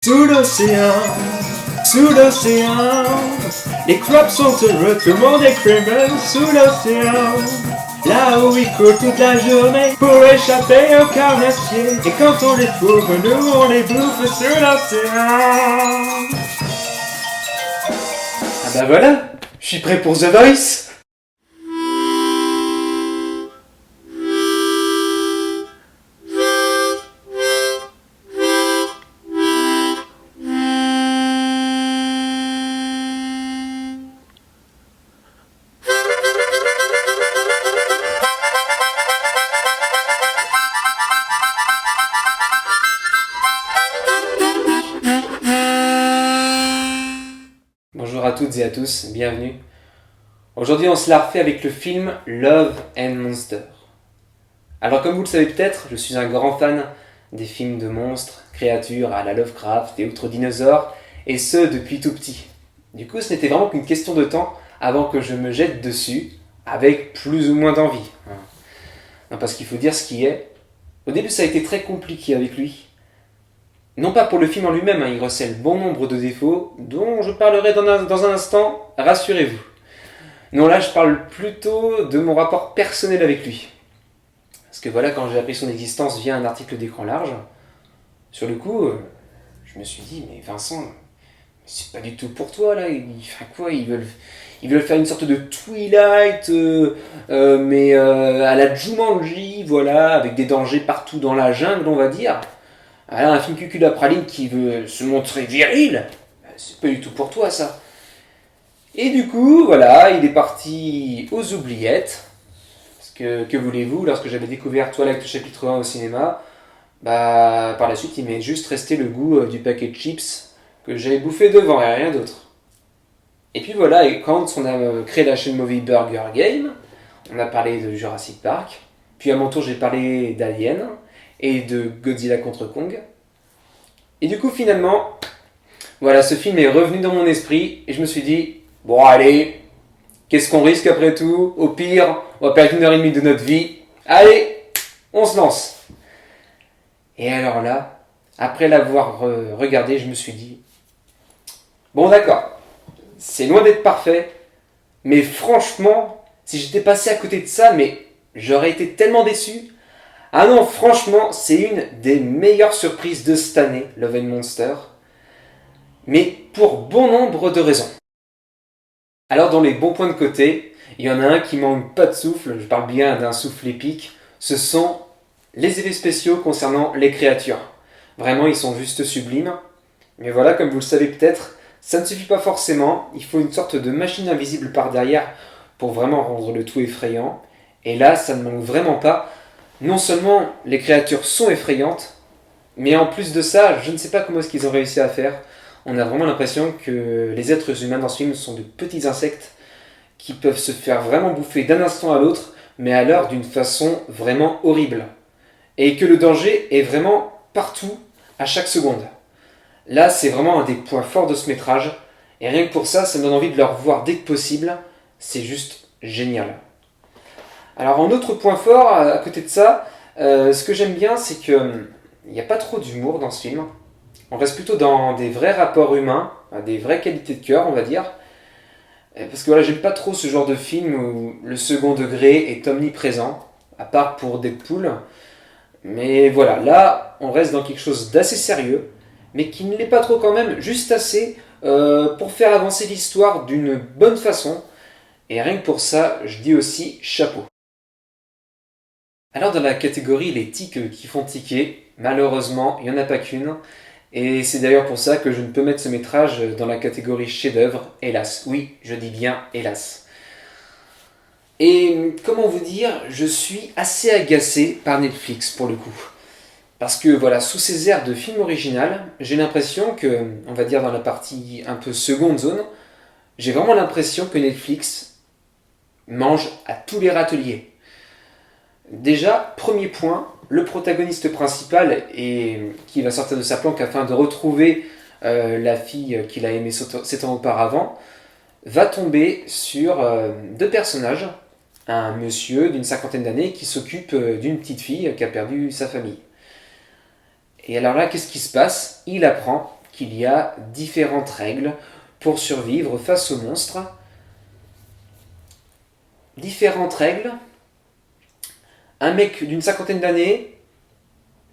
Sous l'océan, les crabes sont heureux, tout le monde est criminel sous l'océan. Là où ils courent toute la journée pour échapper aux carnassiers. Et quand on les trouve, nous on les bouffe sous l'océan. Ah bah voilà, je suis prêt pour The Voice. Bonjour à toutes et à tous, bienvenue. Aujourd'hui on se la refait avec le film Love and Monster. Alors comme vous le savez peut-être, je suis un grand fan des films de monstres, créatures à la Lovecraft et autres dinosaures, et ce depuis tout petit. Du coup ce n'était vraiment qu'une question de temps avant que je me jette dessus, avec plus ou moins d'envie. Non, parce qu'il faut dire ce qui est. Au début ça a été très compliqué avec lui. Non pas pour le film en lui-même, il recèle bon nombre de défauts, dont je parlerai dans un instant, rassurez-vous. Non, là je parle plutôt de mon rapport personnel avec lui. Parce que voilà, quand j'ai appris son existence via un article d'Écran Large, sur le coup, je me suis dit, mais Vincent, c'est pas du tout pour toi là, ils font quoi, ils veulent faire une sorte de Twilight, mais à la Jumanji, voilà, avec des dangers partout dans la jungle, on va dire. Voilà, un film cucul à praline qui veut se montrer viril, c'est pas du tout pour toi ça. Et du coup, voilà, il est parti aux oubliettes. Parce que voulez-vous, lorsque j'avais découvert Twilight chapitre 1 au cinéma, bah par la suite il m'est juste resté le goût du paquet de chips que j'avais bouffé devant et rien d'autre. Et puis voilà, et quand on a créé la chaîne Movie Burger Game, on a parlé de Jurassic Park, puis à mon tour j'ai parlé d'Alien et de Godzilla contre Kong. Et du coup finalement, voilà, ce film est revenu dans mon esprit et je me suis dit, bon allez, qu'est-ce qu'on risque après tout? Au pire, on va perdre 1h30 de notre vie. Allez, on se lance. Et alors là, après l'avoir regardé, je me suis dit, bon d'accord, c'est loin d'être parfait, mais franchement, si j'étais passé à côté de ça, mais j'aurais été tellement déçu. Ah non, franchement, c'est une des meilleures surprises de cette année, Love and Monster, mais pour bon nombre de raisons. Alors dans les bons points de côté, il y en a un qui manque pas de souffle, je parle bien d'un souffle épique, ce sont les effets spéciaux concernant les créatures. Vraiment, ils sont juste sublimes. Mais voilà, comme vous le savez peut-être, ça ne suffit pas forcément, il faut une sorte de machine invisible par derrière pour vraiment rendre le tout effrayant. Et là, ça ne manque vraiment pas. Non seulement les créatures sont effrayantes, mais en plus de ça, je ne sais pas comment est-ce qu'ils ont réussi à faire. On a vraiment l'impression que les êtres humains dans ce film sont de petits insectes qui peuvent se faire vraiment bouffer d'un instant à l'autre, mais alors d'une façon vraiment horrible. Et que le danger est vraiment partout, à chaque seconde. Là, c'est vraiment un des points forts de ce métrage, et rien que pour ça, ça me donne envie de le revoir dès que possible. C'est juste génial. Alors, en autre point fort, à côté de ça, ce que j'aime bien, c'est qu'il n'y a pas trop d'humour dans ce film. On reste plutôt dans des vrais rapports humains, des vraies qualités de cœur, on va dire. Parce que voilà, j'aime pas trop ce genre de film où le second degré est omniprésent, à part pour Deadpool. Mais voilà, là, on reste dans quelque chose d'assez sérieux, mais qui ne l'est pas trop quand même, juste assez pour faire avancer l'histoire d'une bonne façon. Et rien que pour ça, je dis aussi chapeau. Alors dans la catégorie les tics qui font tiquer, malheureusement, il n'y en a pas qu'une. Et c'est d'ailleurs pour ça que je ne peux mettre ce métrage dans la catégorie chef-d'œuvre, hélas. Oui, je dis bien hélas. Et comment vous dire, je suis assez agacé par Netflix pour le coup. Parce que voilà, sous ces airs de film original, j'ai l'impression que, on va dire dans la partie un peu seconde zone, j'ai vraiment l'impression que Netflix mange à tous les râteliers. Déjà, premier point, le protagoniste principal, qui va sortir de sa planque afin de retrouver la fille qu'il a aimée 7 ans auparavant, va tomber sur deux personnages. Un monsieur d'une cinquantaine d'années qui s'occupe d'une petite fille qui a perdu sa famille. Et alors là, qu'est-ce qui se passe? Il apprend qu'il y a différentes règles pour survivre face aux monstres. Différentes règles. Un mec d'une cinquantaine d'années,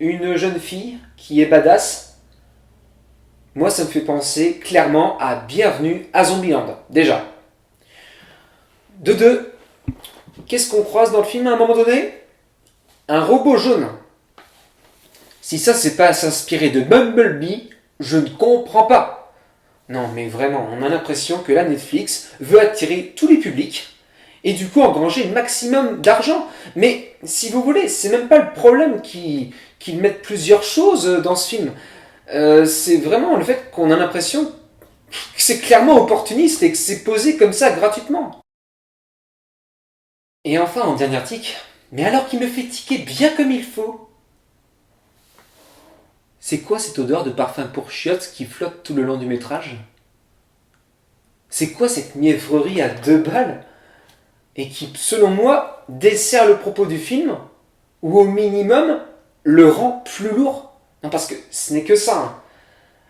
une jeune fille qui est badass. Moi, ça me fait penser clairement à Bienvenue à Zombieland, déjà. De deux, qu'est-ce qu'on croise dans le film à un moment donné? Un robot jaune. Si ça, c'est pas s'inspirer de Bumblebee, je ne comprends pas. Non, mais vraiment, on a l'impression que la Netflix veut attirer tous les publics et du coup engranger le maximum d'argent. Mais si vous voulez, c'est même pas le problème qu'ils mettent plusieurs choses dans ce film. C'est vraiment le fait qu'on a l'impression que c'est clairement opportuniste et que c'est posé comme ça gratuitement. Et enfin, en dernier tic, mais alors qu'il me fait tiquer bien comme il faut. C'est quoi cette odeur de parfum pour chiottes qui flotte tout le long du métrage? C'est quoi cette mièvrerie à 2 balles et qui, selon moi, dessert le propos du film ou au minimum le rend plus lourd? Non, parce que ce n'est que ça. Hein.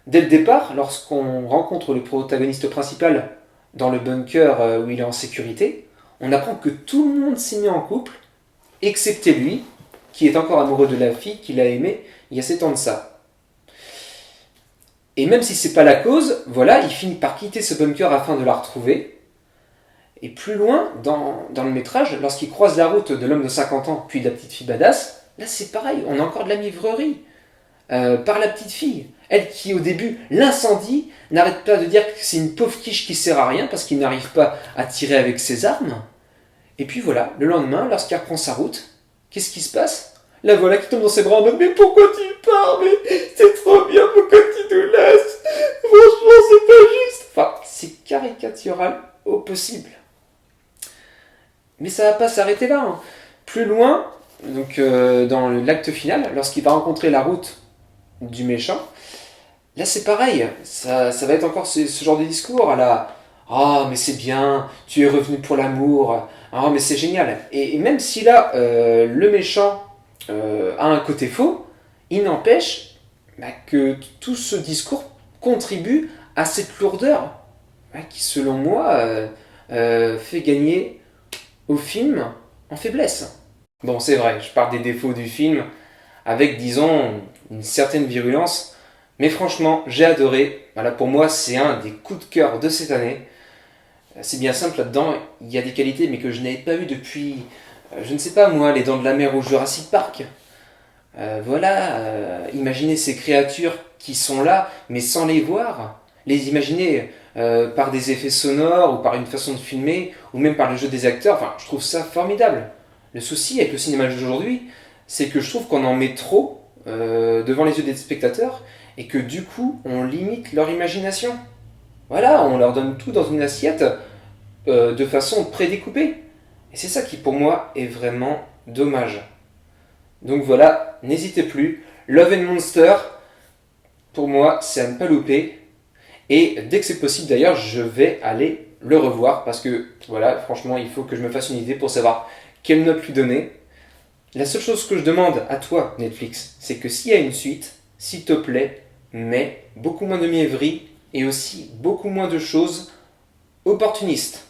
Dès le départ, lorsqu'on rencontre le protagoniste principal dans le bunker où il est en sécurité, on apprend que tout le monde s'est mis en couple, excepté lui, qui est encore amoureux de la fille qu'il a aimée il y a 7 ans de ça. Et même si c'est pas la cause, voilà, il finit par quitter ce bunker afin de la retrouver. Et plus loin, dans le métrage, lorsqu'il croise la route de l'homme de 50 ans, puis de la petite fille badass, là c'est pareil, on a encore de la mièvrerie. Par la petite fille, elle qui au début l'incendie, n'arrête pas de dire que c'est une pauvre quiche qui sert à rien parce qu'il n'arrive pas à tirer avec ses armes. Et puis voilà, le lendemain, lorsqu'il reprend sa route, qu'est-ce qui se passe? La voilà qui tombe dans ses bras en mode mais pourquoi tu pars? Mais c'est trop bien, pourquoi tu nous laisses? Franchement, c'est pas juste. Enfin, c'est caricatural au possible. Mais ça va pas s'arrêter là. Hein. Plus loin, donc dans l'acte final, lorsqu'il va rencontrer la route du méchant, là c'est pareil. Ça va être encore ce genre de discours à la ah, mais c'est bien, tu es revenu pour l'amour. Ah, mais c'est génial. Et même si là, le méchant a un côté faux, il n'empêche que tout ce discours contribue à cette lourdeur qui, selon moi, fait gagner au film en faiblesse. Bon, c'est vrai, je parle des défauts du film avec, disons, une certaine virulence, mais franchement, j'ai adoré. Voilà, pour moi, c'est un des coups de cœur de cette année. C'est bien simple, là-dedans, il y a des qualités, mais que je n'avais pas vues depuis, je ne sais pas moi, les Dents de la Mer ou Jurassic Park. Imaginez ces créatures qui sont là, mais sans les voir. Les imaginer par des effets sonores, ou par une façon de filmer, ou même par le jeu des acteurs. Enfin, je trouve ça formidable. Le souci avec le cinéma d'aujourd'hui, c'est que je trouve qu'on en met trop devant les yeux des spectateurs, et que du coup, on limite leur imagination. Voilà, on leur donne tout dans une assiette de façon prédécoupée. Et c'est ça qui, pour moi, est vraiment dommage. Donc voilà, n'hésitez plus. Love and Monster, pour moi, c'est à ne pas louper. Et dès que c'est possible, d'ailleurs, je vais aller le revoir. Parce que, voilà, franchement, il faut que je me fasse une idée pour savoir quelle note lui donner. La seule chose que je demande à toi, Netflix, c'est que s'il y a une suite, s'il te plaît, mets beaucoup moins de mièvrerie et aussi beaucoup moins de choses opportunistes.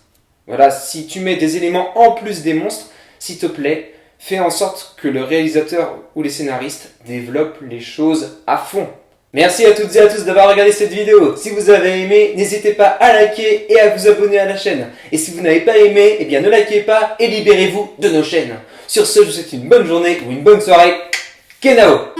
Voilà, si tu mets des éléments en plus des monstres, s'il te plaît, fais en sorte que le réalisateur ou les scénaristes développent les choses à fond. Merci à toutes et à tous d'avoir regardé cette vidéo. Si vous avez aimé, n'hésitez pas à liker et à vous abonner à la chaîne. Et si vous n'avez pas aimé, eh bien ne likez pas et libérez-vous de nos chaînes. Sur ce, je vous souhaite une bonne journée ou une bonne soirée. Kenao!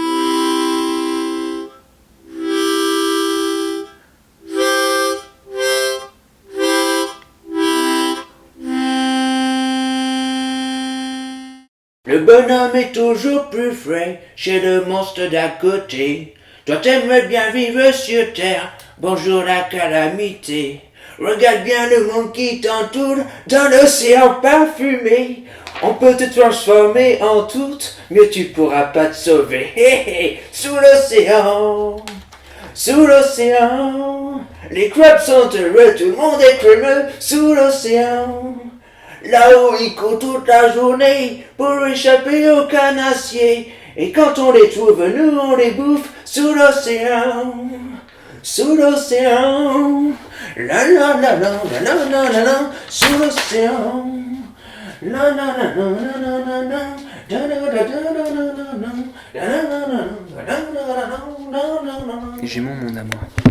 Le bonhomme est toujours plus frais chez le monstre d'à côté. Toi t'aimerais bien vivre sur terre, bonjour la calamité. Regarde bien le monde qui t'entoure dans l'océan parfumé. On peut te transformer en toute, mieux tu pourras pas te sauver. Hé hé, sous l'océan, les crabes sont heureux, tout le monde est crémeux sous l'océan. Là-haut, ils courent toute la journée pour échapper au carnassier. Et quand on les trouve, nous, on les bouffe sous l'océan. sous l'océan. La la la la la la la la la, sous l'océan. La la la la la la la la. Gémons, mon amour.